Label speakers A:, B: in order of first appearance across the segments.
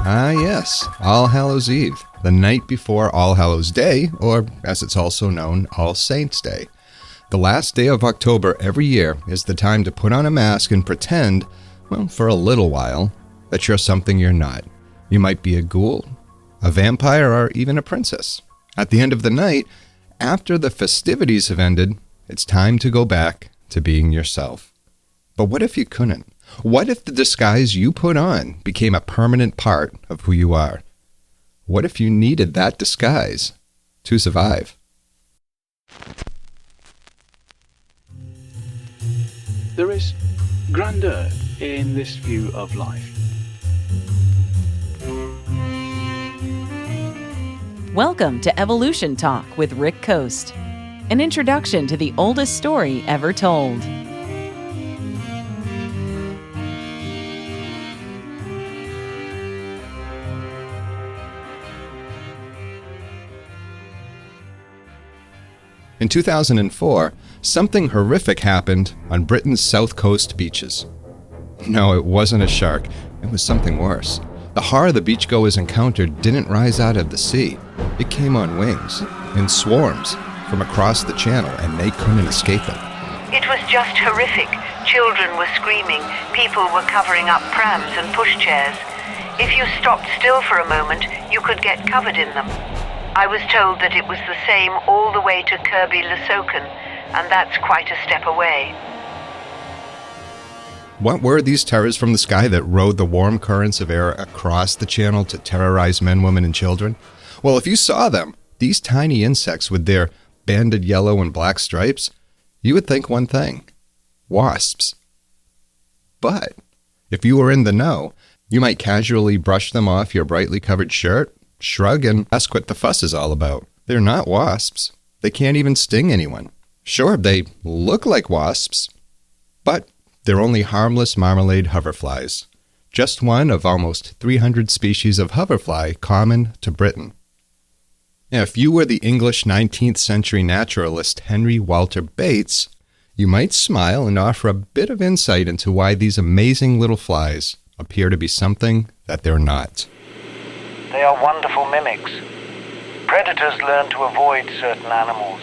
A: Ah yes, All Hallows Eve, the night before All Hallows Day, or as it's also known, All Saints Day. The last day of October every year is the time to put on a mask and pretend, well, for a little while, that you're something you're not. You might be a ghoul, a vampire, or even a princess. At the end of the night, after the festivities have ended, it's time to go back to being yourself. But what if you couldn't? What if the disguise you put on became a permanent part of who you are? What if you needed that disguise to survive?
B: There is grandeur in this view of life.
C: Welcome to Evolution Talk with Rick Coast, an introduction to the oldest story ever told.
A: In 2004, something horrific happened on Britain's south coast beaches. No, it wasn't a shark. It was something worse. The horror the beachgoers encountered didn't rise out of the sea. It came on wings, in swarms, from across the channel, and they couldn't escape it.
D: It was just horrific. Children were screaming. People were covering up prams and pushchairs. If you stopped still for a moment, you could get covered in them. I was told that it was the same all the way to Kirby Lesoken, and that's quite a step away.
A: What were these terrors from the sky that rode the warm currents of air across the channel to terrorize men, women, and children? Well, if you saw them, these tiny insects with their banded yellow and black stripes, you would think one thing: wasps. But if you were in the know, you might casually brush them off your brightly covered shirt, shrug, and ask what the fuss is all about. They're not wasps. They can't even sting anyone. Sure, they look like wasps, but they're only harmless marmalade hoverflies. Just one of almost 300 species of hoverfly common to Britain. Now, if you were the English 19th century naturalist Henry Walter Bates, you might smile and offer a bit of insight into why these amazing little flies appear to be something that they're not.
E: They are wonderful mimics. Predators learn to avoid certain animals.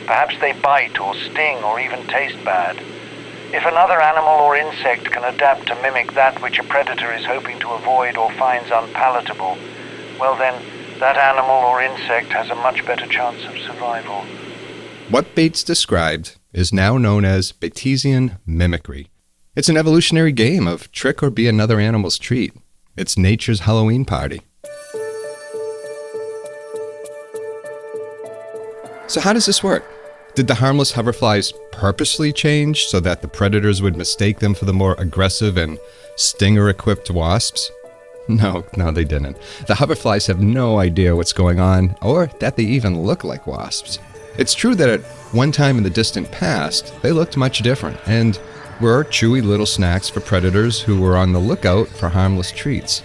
E: Perhaps they bite or sting or even taste bad. If another animal or insect can adapt to mimic that which a predator is hoping to avoid or finds unpalatable, well then, that animal or insect has a much better chance of survival.
A: What Bates described is now known as Batesian mimicry. It's an evolutionary game of trick or be another animal's treat. It's nature's Halloween party. So how does this work? Did the harmless hoverflies purposely change so that the predators would mistake them for the more aggressive and stinger-equipped wasps? No, they didn't. The hoverflies have no idea what's going on, or that they even look like wasps. It's true that at one time in the distant past, they looked much different, and were chewy little snacks for predators who were on the lookout for harmless treats.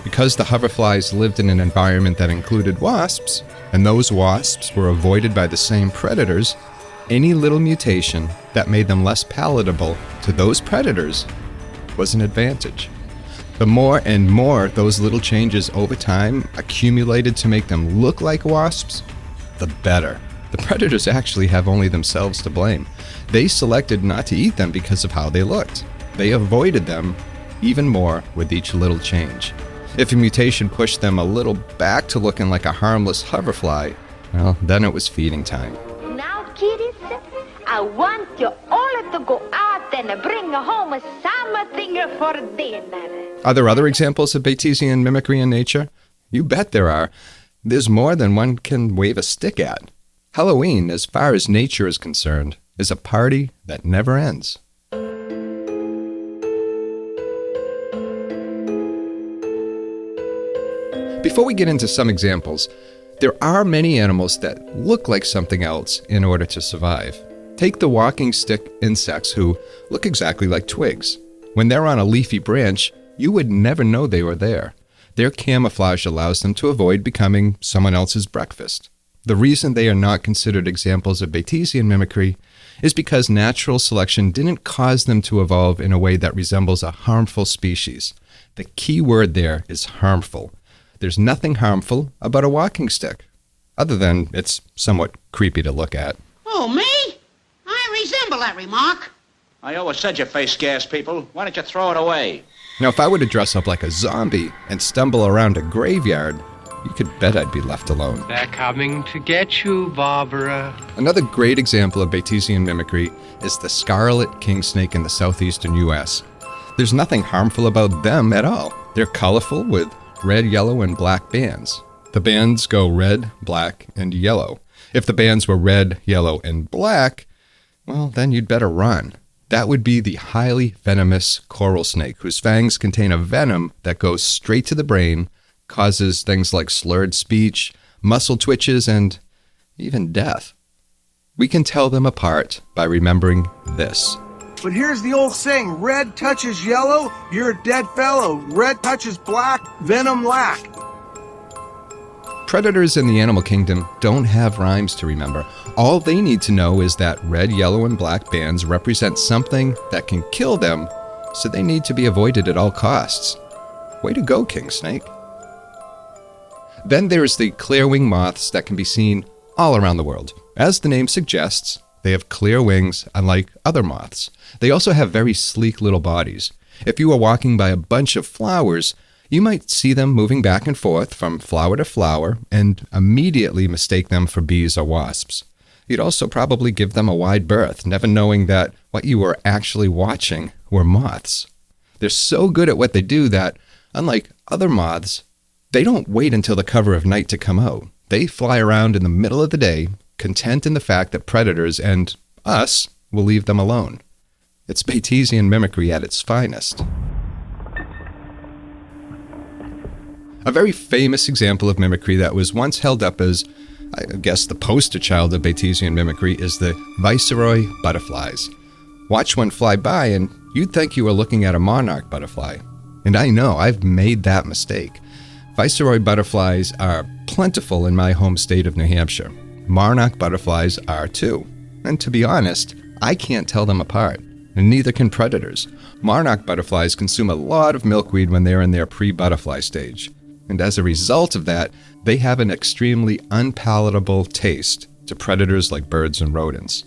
A: Because the hoverflies lived in an environment that included wasps, and those wasps were avoided by the same predators, any little mutation that made them less palatable to those predators was an advantage. The more and more those little changes over time accumulated to make them look like wasps, the better. The predators actually have only themselves to blame. They selected not to eat them because of how they looked. They avoided them even more with each little change. If a mutation pushed them a little back to looking like a harmless hoverfly, well, then it was feeding time.
F: Now, kiddies, I want you all to go out and bring home something for dinner.
A: Are there other examples of Batesian mimicry in nature? You bet there are. There's more than one can wave a stick at. Halloween, as far as nature is concerned, is a party that never ends. Before we get into some examples, there are many animals that look like something else in order to survive. Take the walking stick insects who look exactly like twigs. When they're on a leafy branch, you would never know they were there. Their camouflage allows them to avoid becoming someone else's breakfast. The reason they are not considered examples of Batesian mimicry is because natural selection didn't cause them to evolve in a way that resembles a harmful species. The key word there is harmful. There's nothing harmful about a walking stick, other than it's somewhat creepy to look at.
G: Oh, me? I resemble that remark.
H: I always said your face scares people. Why don't you throw it away?
A: Now, if I were to dress up like a zombie and stumble around a graveyard, you could bet I'd be left alone.
I: They're coming to get you, Barbara.
A: Another great example of Batesian mimicry is the scarlet kingsnake in the southeastern U.S. There's nothing harmful about them at all. They're colorful with red, yellow, and black bands. The bands go red, black, and yellow. If the bands were red, yellow, and black, well, then you'd better run. That would be the highly venomous coral snake, whose fangs contain a venom that goes straight to the brain, causes things like slurred speech, muscle twitches, and even death. We can tell them apart by remembering this.
J: But here's the old saying, red touches yellow, you're a dead fellow. Red touches black, venom lack.
A: Predators in the animal kingdom don't have rhymes to remember. All they need to know is that red, yellow, and black bands represent something that can kill them, so they need to be avoided at all costs. Way to go, kingsnake. Then there's the clearwing moths that can be seen all around the world. As the name suggests, they have clear wings, unlike other moths. They also have very sleek little bodies. If you are walking by a bunch of flowers, you might see them moving back and forth from flower to flower and immediately mistake them for bees or wasps. You'd also probably give them a wide berth, never knowing that what you were actually watching were moths. They're so good at what they do that, unlike other moths, they don't wait until the cover of night to come out. They fly around in the middle of the day, content in the fact that predators and us will leave them alone. It's Batesian mimicry at its finest. A very famous example of mimicry that was once held up as, I guess, the poster child of Batesian mimicry is the Viceroy butterflies. Watch one fly by and you'd think you were looking at a monarch butterfly. And I know, I've made that mistake. Viceroy butterflies are plentiful in my home state of New Hampshire. Monarch butterflies are too. And to be honest, I can't tell them apart, and neither can predators. Monarch butterflies consume a lot of milkweed when they're in their pre-butterfly stage. And as a result of that, they have an extremely unpalatable taste to predators like birds and rodents.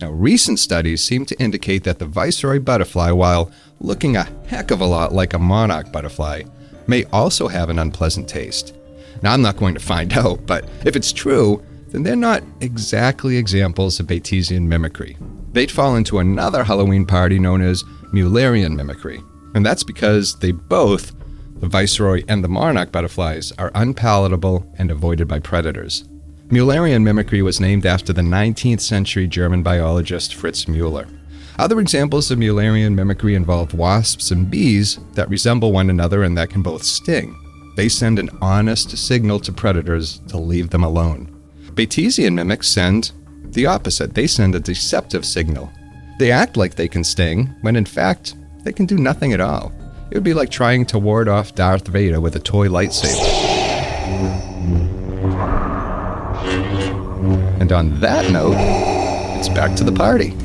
A: Now, recent studies seem to indicate that the Viceroy butterfly, while looking a heck of a lot like a monarch butterfly, may also have an unpleasant taste. Now, I'm not going to find out, but if it's true, then they're not exactly examples of Batesian mimicry. They'd fall into another Halloween party known as Mullerian mimicry, and that's because they both, the Viceroy and the monarch butterflies, are unpalatable and avoided by predators. Mullerian mimicry was named after the 19th century German biologist Fritz Müller. Other examples of Mullerian mimicry involve wasps and bees that resemble one another and that can both sting. They send an honest signal to predators to leave them alone. Batesian mimics send the opposite. They send a deceptive signal. They act like they can sting, when in fact, they can do nothing at all. It would be like trying to ward off Darth Vader with a toy lightsaber. And on that note, it's back to the party.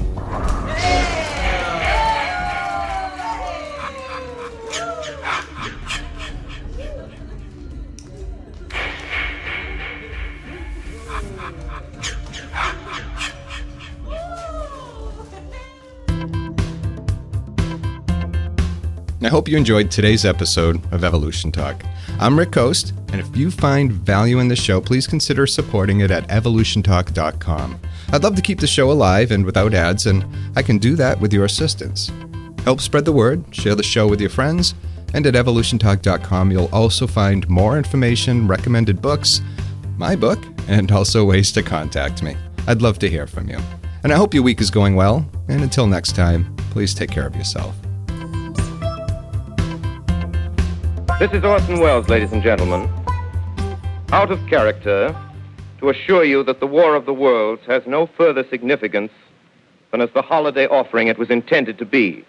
A: I hope you enjoyed today's episode of Evolution Talk. I'm Rick Coast, and if you find value in the show, please consider supporting it at evolutiontalk.com. I'd love to keep the show alive and without ads, and I can do that with your assistance. Help spread the word, share the show with your friends, and at evolutiontalk.com you'll also find more information, recommended books, my book, and also ways to contact me. I'd love to hear from you. And I hope your week is going well, and until next time, please take care of yourself.
K: This is Orson Welles, ladies and gentlemen, out of character, to assure you that the War of the Worlds has no further significance than as the holiday offering it was intended to be.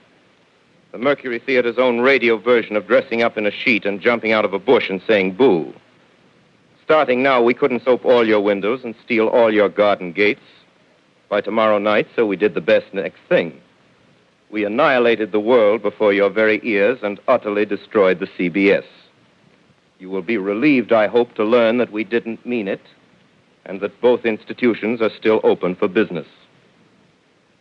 K: The Mercury Theater's own radio version of dressing up in a sheet and jumping out of a bush and saying boo. starting now, we couldn't soap all your windows and steal all your garden gates by tomorrow night, so we did the best next thing. We annihilated the world before your very ears and utterly destroyed the CBS. You will be relieved, I hope, to learn that we didn't mean it and that both institutions are still open for business.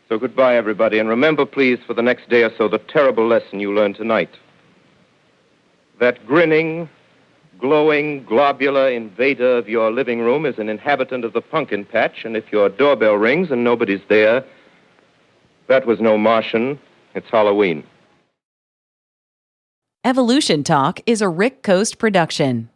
K: So goodbye, everybody, and remember, please, for the next day or so, the terrible lesson you learned tonight. That grinning, glowing, globular invader of your living room is an inhabitant of the pumpkin patch, and if your doorbell rings and nobody's there, that was no Martian, it's Halloween.
C: Evolution Talk is a Rick Coast production.